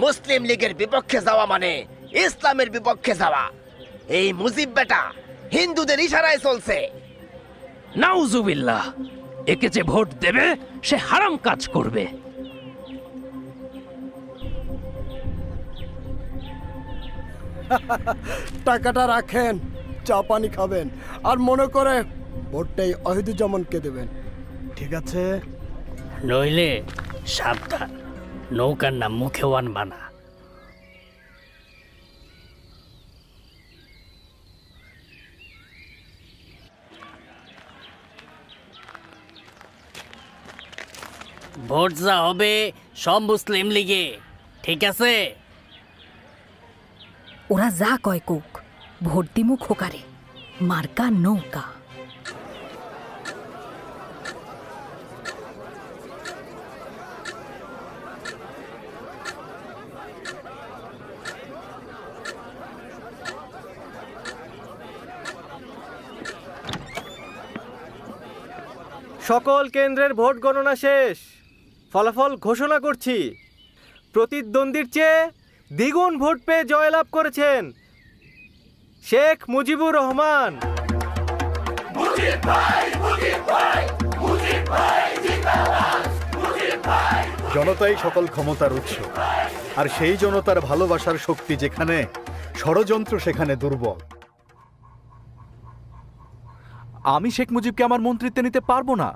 মুসলিম লীগের বিপক্ষে যাওয়া মানে ইসলামের বিপক্ষে যাওয়া। এই মুজিব বেটা হিন্দুদের ইশারায় চলছে। নাউজুবিল্লাহ, একে যে ভোট দেবে সে হারাম কাজ করবে। টাকাটা রাখেন, চা পানি খাবেন, আর মনে করে ভোটটাই অহিদুজ্জামানকে দেবেন, ঠিক আছে? নইলে সাবধান, নৌকার নাম মুখে আনবা না। ভোট যা হবে সব মুসলিম লীগে, ঠিক আছে? ওরা যা কয় কোক, ভোট দিমু খোকারে, মার্কা নৌকা। সকল কেন্দ্রের ভোট গণনা শেষ। ফলাফল ঘোষণা করছি। প্রতিদ্বন্দ্বীর চেয়ে দ্বিগুণ ভোট পেয়ে জয়লাভ করেছেন শেখ মুজিবুর রহমান। জনতাই সকল ক্ষমতার উৎস, আর সেই জনতার ভালোবাসার শক্তি যেখানে, ষড়যন্ত্র সেখানে দুর্বল। আমি শেখ মুজিবকে আমার মন্ত্রিত্বে নিতে পারবো না,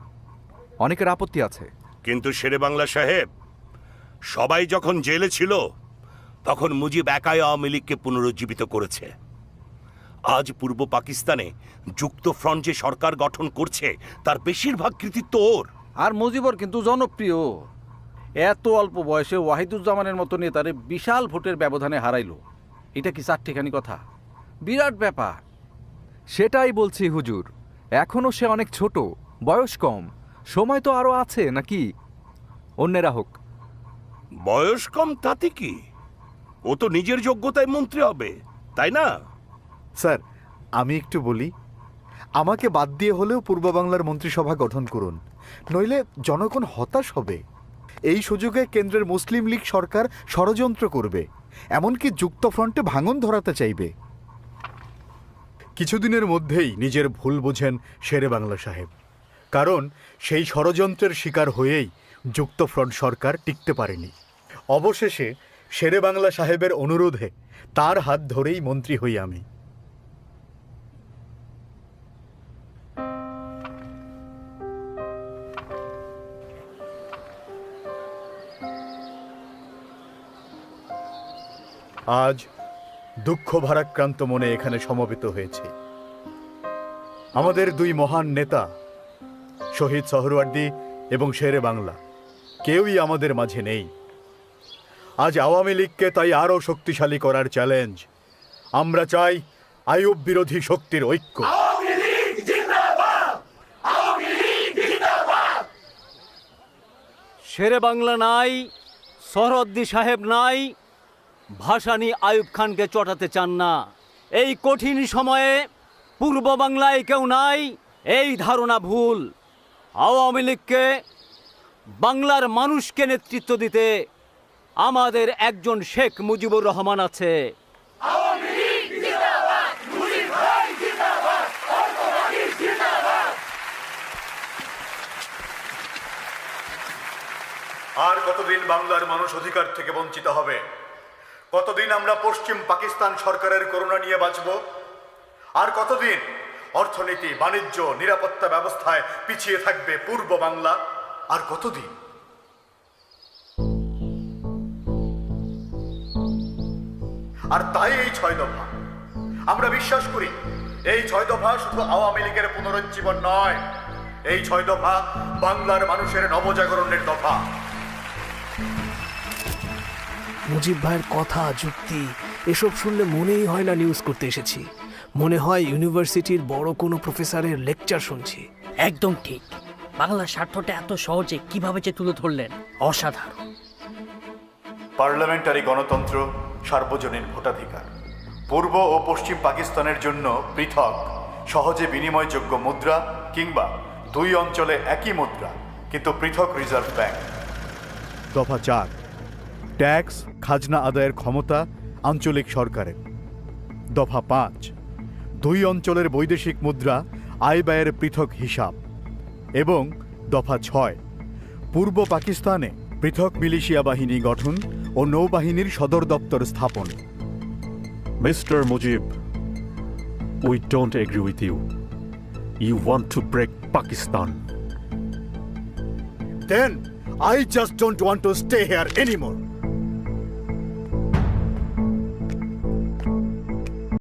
অনেকের আপত্তি আছে। কিন্তু শেরে বাংলা সাহেব, সবাই যখন জেলে ছিল তখন মুজিব একাই আওয়ামী লীগকে পুনরুজ্জীবিত করেছে। আজ পূর্ব পাকিস্তানে যুক্ত ফ্রন্ট যে সরকার গঠন করছে তার বেশিরভাগ কৃতিত্ব ওর। আর মুজিবর কিন্তু জনপ্রিয়। এত অল্প বয়সে ওয়াহিদুজ্জামানের মতো নেতারে বিশাল ভোটের ব্যবধানে হারাইলো, এটা কি চারটিখানি কথা? বিরাট ব্যাপার। সেটাই বলছি হুজুর, এখনো সে অনেক ছোট, বয়স কম, সময় তো আরো আছে নাকি? অন্যেরা হোক। বয়স কম তাতে কি, ও তো নিজের যোগ্যতায় মন্ত্রী হবে, তাই না? স্যার, আমি একটু বলি, আমাকে বাদ দিয়ে হলেও পূর্ব বাংলার মন্ত্রিসভা গঠন করুন, নইলে জনগণ হতাশ হবে। এই সুযোগে কেন্দ্রের মুসলিম লীগ সরকার ষড়যন্ত্র করবে, এমনকি যুক্ত ফ্রন্টে ভাঙন ধরাতে চাইবে। কিছুদিনের মধ্যেই নিজের ভুল বোঝেন শেরে বাংলা সাহেব, কারণ সেই ষড়যন্ত্রের শিকার হয়েই যুক্ত ফ্রন্ট সরকার টিকতে পারেনি। অবশেষে শেরে বাংলা সাহেবের অনুরোধে তার হাত ধরেই মন্ত্রী হই আমি। আজ দুঃখ ভারাক্রান্ত মনে এখানে সমবেত হয়েছে। আমাদের দুই মহান নেতা শহীদ সোহরাওয়ার্দী এবং শেরে বাংলা কেউই আমাদের মাঝে নেই। আজ আওয়ামী লীগকে তাই আরও শক্তিশালী করার চ্যালেঞ্জ। আমরা চাই আইয়ুব বিরোধী শক্তির ঐক্য। শেরে বাংলা নাই, সোহরাওয়ার্দী সাহেব নাই, ভাসানী আইয়ুব খানকে চটাতে চান না। এই কঠিন সময়ে পূর্ব বাংলায় কেউ নাই, এই ধারণা ভুল। আওয়ামী লীগকে, বাংলার মানুষকে নেতৃত্ব দিতে আমাদের একজন শেখ মুজিবুর রহমান আছে। আর কতদিন বাংলার মানুষ অধিকার থেকে বঞ্চিত হবে? কতদিন আমরা পশ্চিম পাকিস্তান সরকারের করুণা নিয়ে বাঁচব? আর কতদিন অর্থনীতি, বাণিজ্য, নিরাপত্তা ব্যবস্থায় পিছিয়ে থাকবে পূর্ব বাংলা? আর কতদিন? আর তাই এই 6 দফা, আমরা বিশ্বাস করি এই 6 দফা শুধু আওয়ামী লীগের পুনরুজ্জীবন নয়, এই 6 দফা বাংলার মানুষের নবজাগরণের দফা। মুজিব ভাইয়ের কথা, যুক্তি এসব শুনলে মনেই হয় না নিউজ করতে এসেছি, মনে হয় ইউনিভার্সিটির বড় কোনো প্রফেসরের লেকচার শুনছি। একদম ঠিক। বাংলার স্বার্থটা এত সহজে কিভাবে যে তুলে ধরলেন, অসাধারণ। পার্লামেন্টারি গণতন্ত্র, সার্বজনীন ভোটাধিকার, পূর্ব ও পশ্চিম পাকিস্তানের জন্য পৃথক সহজে বিনিময়যোগ্য মুদ্রা, কিংবা দুই অঞ্চলে একই মুদ্রা কিন্তু পৃথক রিজার্ভ ব্যাংক। দফা 4, ট্যাক্স, খাজনা আদায়ের ক্ষমতা আঞ্চলিক সরকারের। দফা 5, 2 অঞ্চলের বৈদেশিক মুদ্রা আয় ব্যয়ের পৃথক হিসাব। এবং দফা 6, পূর্ব পাকিস্তানে পৃথক মিলিশিয়া বাহিনী গঠন ও নৌবাহিনীর সদর দপ্তর স্থাপন। Mr. Mujib, we don't agree with you. You want to break Pakistan. Then I just don't want to stay here anymore.